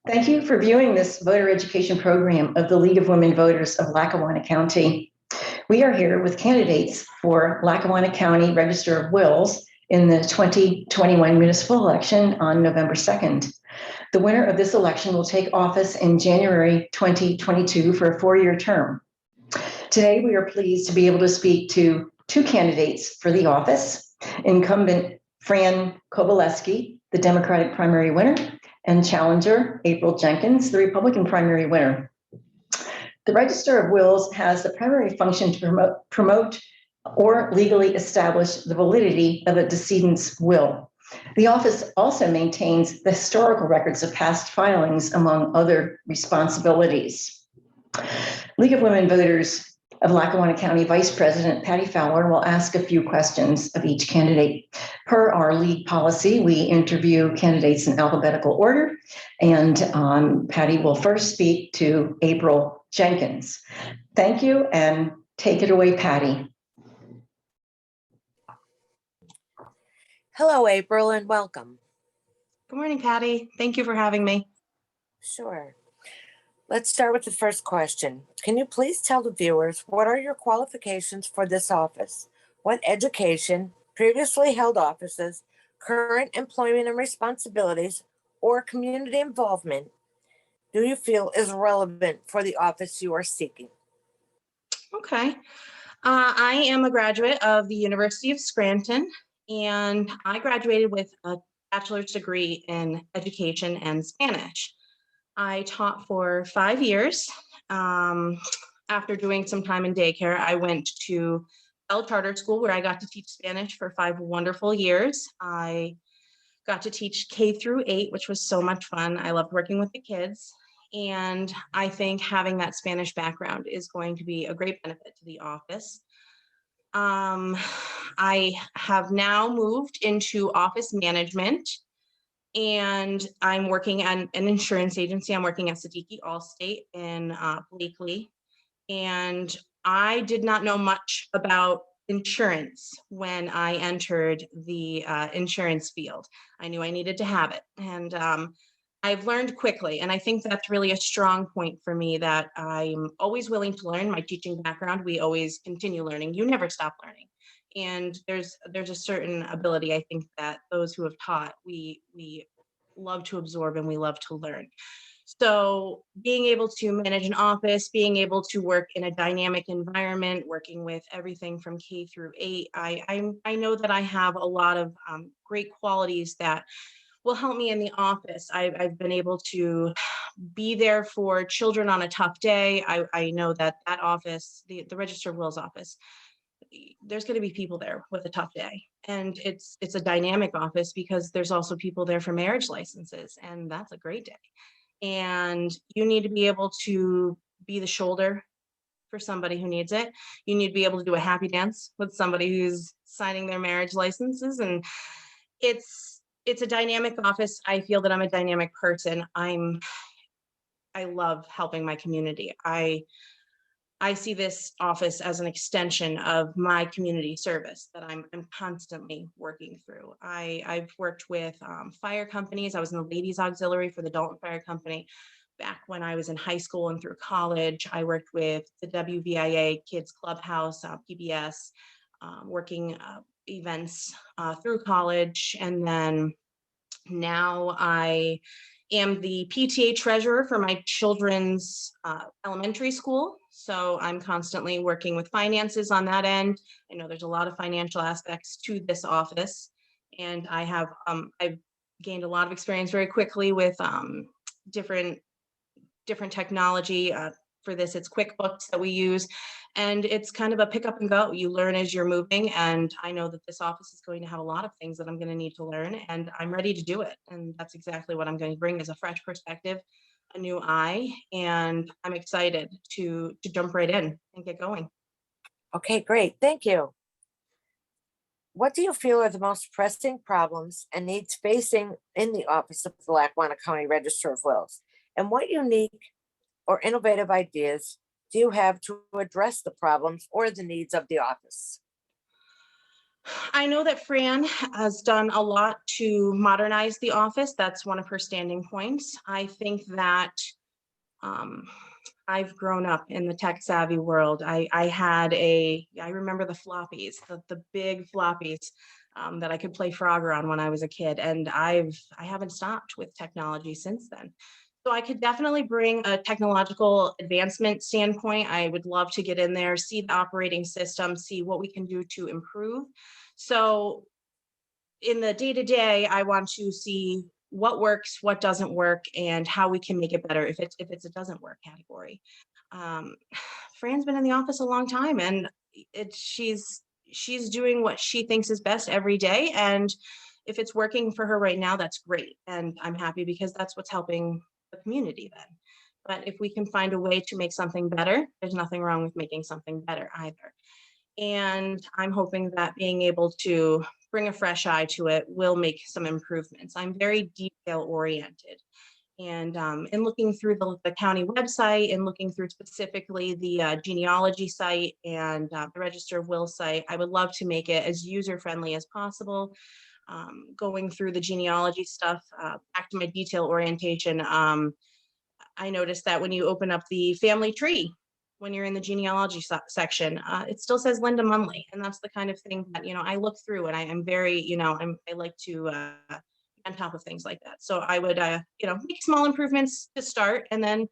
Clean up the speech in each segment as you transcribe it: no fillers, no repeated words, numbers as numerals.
Thank you for viewing this voter education program of the League of Women Voters of Lackawanna County. We are here with candidates for Lackawanna County Register of Wills in the 2021 municipal election on November 2nd. The winner of this election will take office in January 2022 for a 4-year term. Today, we are pleased to be able to speak to two candidates for the office: incumbent Fran Kovaleski, the Democratic primary winner, and challenger April Jenkins, the Republican primary winner. The Register of Wills has the primary function to promote or legally establish the validity of a decedent's will. The office also maintains the historical records of past filings, among other responsibilities. League of Women Voters of Lackawanna County Vice President Patty Fowler will ask a few questions of each candidate. Per our league policy, we interview candidates in alphabetical order, and Patty will first speak to April Jenkins. Thank you, and take it away, Patty. Hello, April, and welcome. Good morning, Patty. Thank you for having me. Sure. Let's start with the first question. Can you please tell the viewers what are your qualifications for this office? What education, previously held offices, current employment and responsibilities, or community involvement do you feel is relevant for the office you are seeking? Okay. I am a graduate of the University of Scranton, and I graduated with a bachelor's degree in education and Spanish. I taught for 5 years. After doing some time in daycare, I went to Bell Charter School, where I got to teach Spanish for 5 wonderful years. I got to teach K through 8, which was so much fun. I loved working with the kids. And I think having that Spanish background is going to be a great benefit to the office. I have now moved into office management, and I'm working at an insurance agency. I'm working at Dakey Allstate in Blakely. And I did not know much about insurance when I entered the insurance field. I knew I needed to have it. And I've learned quickly. And I think that's really a strong point for me, that I'm always willing to learn. My teaching background, we always continue learning. You never stop learning. And there's a certain ability, I think, that those who have taught, we love to absorb and we love to learn. So being able to manage an office, being able to work in a dynamic environment, working with everything from K through 8, I know that I have a lot of great qualities that will help me in the office. I've been able to be there for children on a tough day. I know that office, the Register of Wills office, there's going to be people there with a tough day, and it's a dynamic office because there's also people there for marriage licenses, and that's a great day. And you need to be able to be the shoulder for somebody who needs it. You need to be able to do a happy dance with somebody who's signing their marriage licenses, and it's a dynamic office. I feel that I'm a dynamic person. I love helping my community. I see this office as an extension of my community service that I'm constantly working through. I've worked with fire companies. I was in the ladies auxiliary for the Dalton Fire Company back when I was in high school and through college. I worked with the WVIA Kids Clubhouse, PBS, working events through college. And then now I am the PTA treasurer for my children's elementary school. So I'm constantly working with finances on that end. I know there's a lot of financial aspects to this office, and I have I've gained a lot of experience very quickly with different technology. For this, it's QuickBooks that we use, and it's kind of a pick up and go. You learn as you're moving, and I know that this office is going to have a lot of things that I'm going to need to learn, and I'm ready to do it. And that's exactly what I'm going to bring, is a fresh perspective, a new eye, and I'm excited to jump right in and get going. Okay, great. Thank you. What do you feel are the most pressing problems and needs facing in the office of the Lackawanna County Register of Wills? And what unique or innovative ideas do you have to address the problems or the needs of the office? I know that Fran has done a lot to modernize the office. That's one of her standing points. I think that um, I've grown up in the tech savvy world. I remember the floppies, the big floppies that I could play Frogger on when I was a kid. And I haven't stopped with technology since then. So I could definitely bring a technological advancement standpoint. I would love to get in there, see the operating system, see what we can do to improve. So in the day-to-day, I want to see what works, what doesn't work, and how we can make it better if it's a doesn't work category. Um, Fran's been in the office a long time, and she's doing what she thinks is best every day. And if it's working for her right now, that's great. And I'm happy because that's what's helping the community then. But if we can find a way to make something better, there's nothing wrong with making something better either. And I'm hoping that being able to bring a fresh eye to it will make some improvements. I'm very detail oriented. And in looking through the county website and looking through specifically the genealogy site and the Register of Wills site, I would love to make it as user-friendly as possible. Going through the genealogy stuff, back to my detail orientation, I noticed that when you open up the family tree, when you're in the genealogy section, it still says Linda Munley. And that's the kind of thing that, I look through, and I'm very, I like to on top of things like that. So I would, make small improvements to start, and then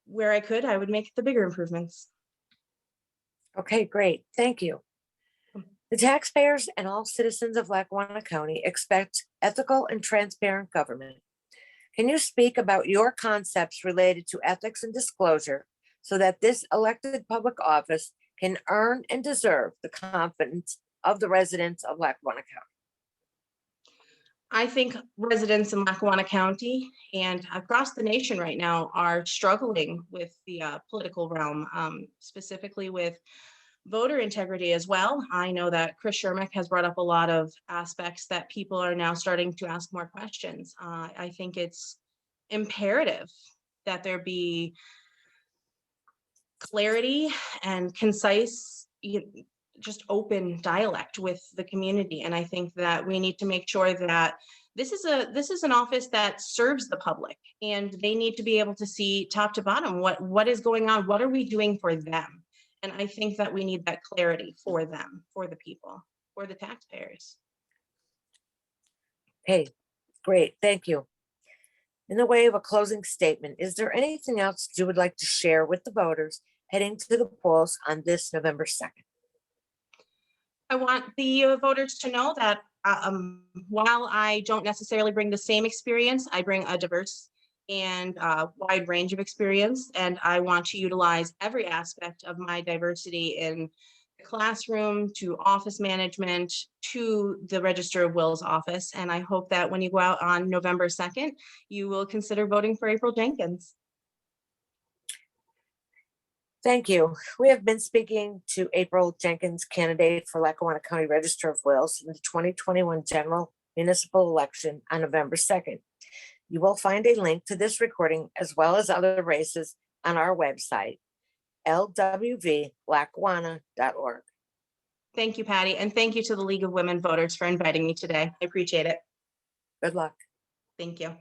where I could, I would make the bigger improvements. Okay, great. Thank you. The taxpayers and all citizens of Lackawanna County expect ethical and transparent government. Can you speak about your concepts related to ethics and disclosure so that this elected public office can earn and deserve the confidence of the residents of Lackawanna County? I think residents in Lackawanna County and across the nation right now are struggling with the political realm, specifically with voter integrity as well. I know that Chris Shermick has brought up a lot of aspects that people are now starting to ask more questions. I think it's imperative that there be clarity and concise, just open dialect with the community. And I think that we need to make sure that this is an office that serves the public, and they need to be able to see top to bottom what is going on, what are we doing for them. And I think that we need that clarity for them, for the people, for the taxpayers. Okay, great. Thank you. In the way of a closing statement, is there anything else you would like to share with the voters heading to the polls on this November 2nd? I want the voters to know that while I don't necessarily bring the same experience, I bring a diverse and wide range of experience, and I want to utilize every aspect of my diversity in the classroom to office management to the Register of Wills office. And I hope that when you go out on November 2nd, you will consider voting for April Jenkins. Thank you. We have been speaking to April Jenkins, candidate for Lackawanna County Register of Wills in the 2021 general municipal election on November 2nd. You will find a link to this recording as well as other races on our website, lwvlackawanna.org. Thank you, Patty. And thank you to the League of Women Voters for inviting me today. I appreciate it. Good luck. Thank you.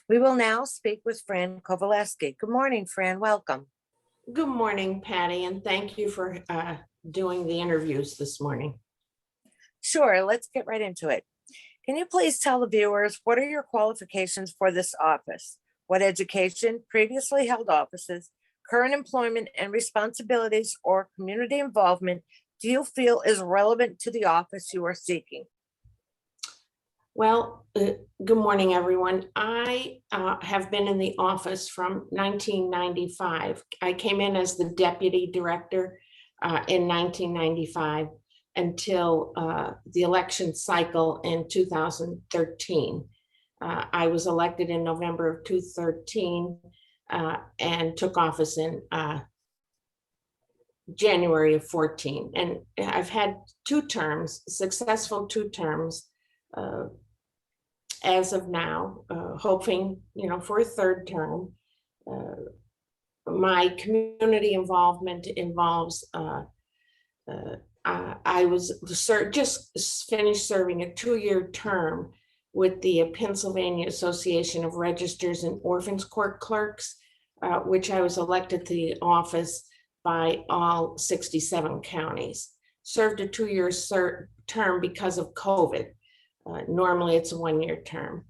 We will now speak with Fran Kovaleski. Good morning, Fran. Welcome. Good morning, Patty, and thank you for doing the interviews this morning. Sure, let's get right into it. Can you please tell the viewers what are your qualifications for this office? What education, previously held offices, current employment and responsibilities, or community involvement do you feel is relevant to the office you are seeking? Well, good morning, everyone. I have been in the office from 1995. I came in as the deputy director in 1995 until the election cycle in 2013. I was elected in November of 2013 and took office in January of 14. And I've had successful two terms as of now, hoping, for a third term. My community involvement involves, I just finished serving a 2-year term with the Pennsylvania Association of Registers and Orphans Court Clerks, which I was elected to the office by all 67 counties. Served a 2-year term because of COVID. Normally it's a 1-year term.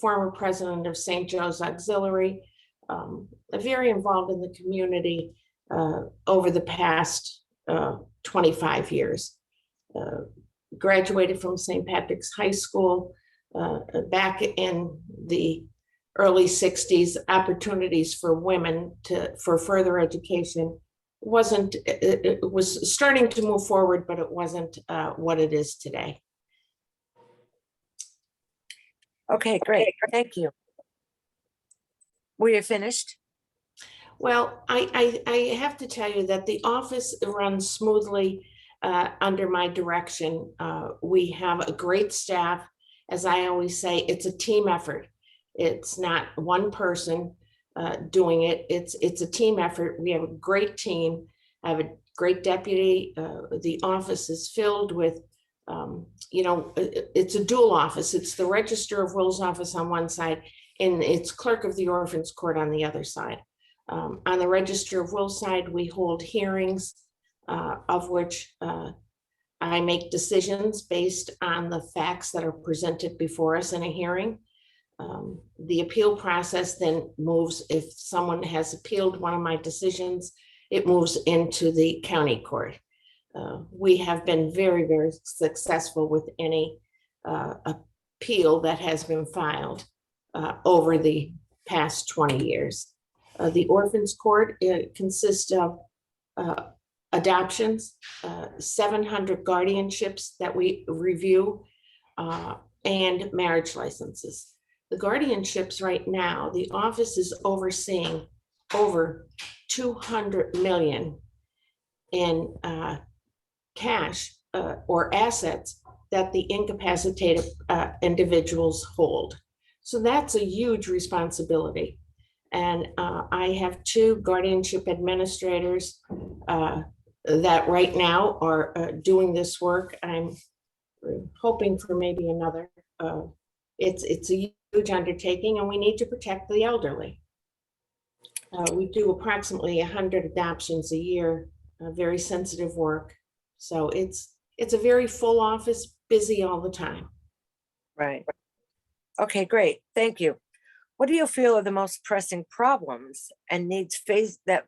Former president of St. Joe's Auxiliary, very involved in the community over the past 25 years. Graduated from St. Patrick's High School back in the early 60s. Opportunities for women for further education it was starting to move forward, but it wasn't what it is today. Okay, great. Thank you. Were you finished? Well, I have to tell you that the office runs smoothly under my direction. We have a great staff. As I always say, it's a team effort. It's not one person doing it. It's a team effort. We have a great team. I have a great deputy. The office is filled with, it's a dual office. It's the Register of Wills office on one side, and it's Clerk of the Orphans Court on the other side. On the Register of Wills side, we hold hearings of which I make decisions based on the facts that are presented before us in a hearing. The appeal process then moves, if someone has appealed one of my decisions, it moves into the county court. We have been very, very successful with any appeal that has been filed over the past 20 years. The Orphans Court consists of adoptions, 700 guardianships that we review, and marriage licenses. The guardianships right now, the office is overseeing over 200 million in cash or assets that the incapacitated individuals hold. So that's a huge responsibility. And I have 2 guardianship administrators that right now are doing this work. I'm hoping for maybe another. It's a huge undertaking, and we need to protect the elderly. We do approximately 100 adoptions a year, very sensitive work. So it's a very full office, busy all the time. Right. Okay, great. Thank you. What do you feel are the most pressing problems and needs that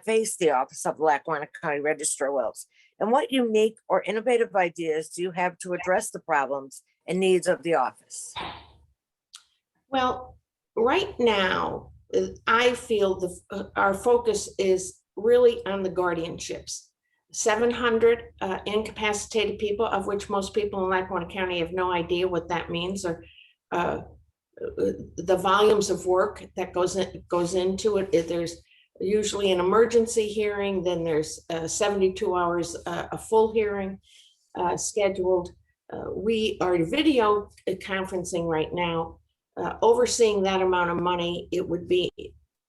face the office of Lackawanna County Registrar of Wills? And what unique or innovative ideas do you have to address the problems and needs of the office? Well, right now, I feel our focus is really on the guardianships. 700 incapacitated people, of which most people in Lackawanna County have no idea what that means, or the volumes of work that goes into it. There's usually an emergency hearing, then there's 72 hours, a full hearing scheduled. We are video conferencing right now. Overseeing that amount of money, it would be,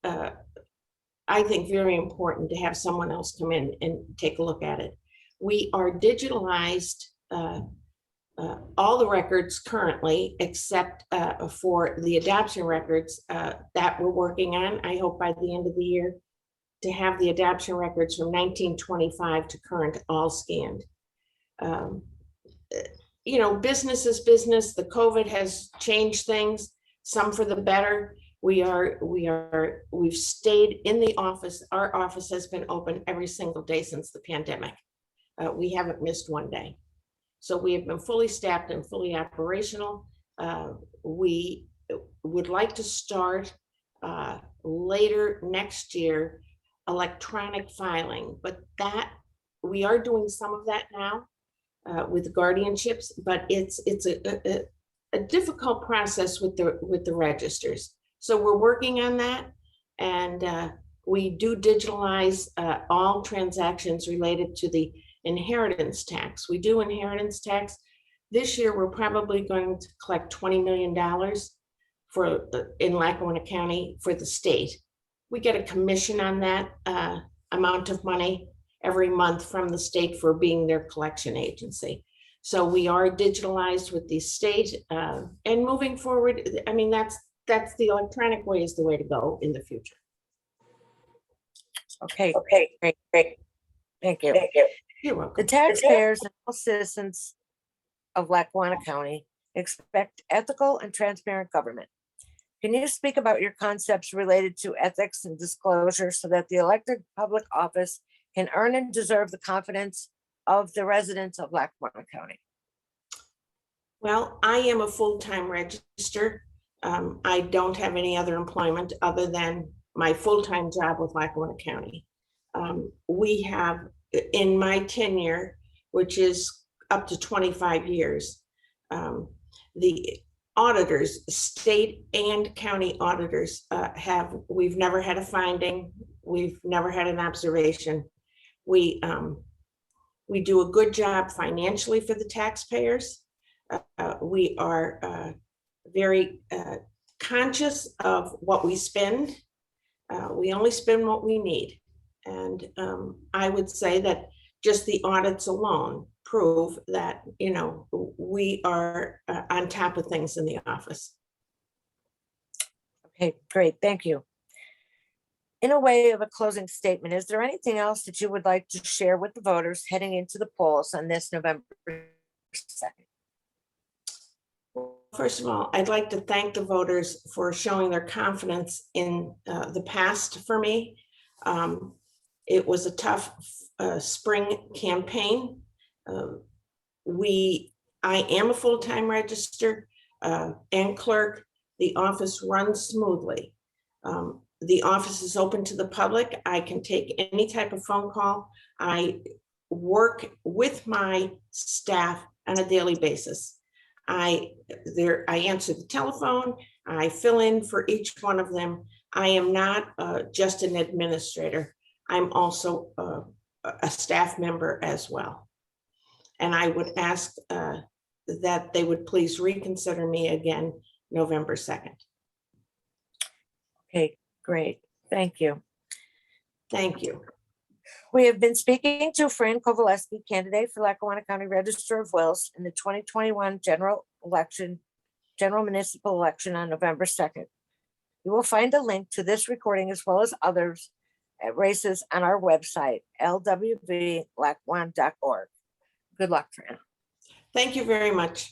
I think, very important to have someone else come in and take a look at it. We are digitalized all the records currently, except for the adoption records that we're working on. I hope by the end of the year to have the adoption records from 1925 to current all scanned. Business is business. The COVID has changed things, some for the better. We've stayed in the office. Our office has been open every single day since the pandemic. We haven't missed one day. So we have been fully staffed and fully operational. We would like to start later next year electronic filing, but that we are doing some of that now with guardianships, but it's a difficult process with the registers. So we're working on that, and we do digitalize all transactions related to the inheritance tax. We do inheritance tax. This year, we're probably going to collect $20 million in Lackawanna County for the state. we get a commission on that amount of money every month from the state for being their collection agency. So we are digitalized with the state, and moving forward, I mean, that's the electronic way is the way to go in the future. Okay, Okay, great. Thank you. Thank you. You're The welcome. taxpayers and all citizens of Lackawanna County expect ethical and transparent government. Can you speak about your concepts related to ethics and disclosure so that the elected public office can earn and deserve the confidence of the residents of Lackawanna County? Well, I am a full-time register. I don't have any other employment other than my full-time job with Lackawanna County. We have, in my tenure, which is up to 25 years, the auditors, state and county auditors, we've never had a finding, we've never had an observation. We do a good job financially for the taxpayers. We are very conscious of what we spend. We only spend what we need. And I would say that just the audits alone prove that, you know, we are on top of things in the office. Okay, great. Thank you. In a way of a closing statement, is there anything else that you would like to share with the voters heading into the polls on this November 2nd? First of all, I'd like to thank the voters for showing their confidence in the past for me. It was a tough spring campaign. I am a full-time register and clerk. The office runs smoothly. The office is open to the public. I can take any type of phone call. I work with my staff on a daily basis. I answer the telephone. I fill in for each one of them. I am not just an administrator. I'm also a staff member as well. And I would ask that they would please reconsider me again November 2nd. Okay, great. Thank you. Thank you. We have been speaking to Fran Kovaleski, candidate for Lackawanna County Register of Wills in the 2021 general municipal election on November 2nd. You will find a link to this recording as well as others at races on our website, lwvlackawanna.org. Good luck, Fran. Thank you very much.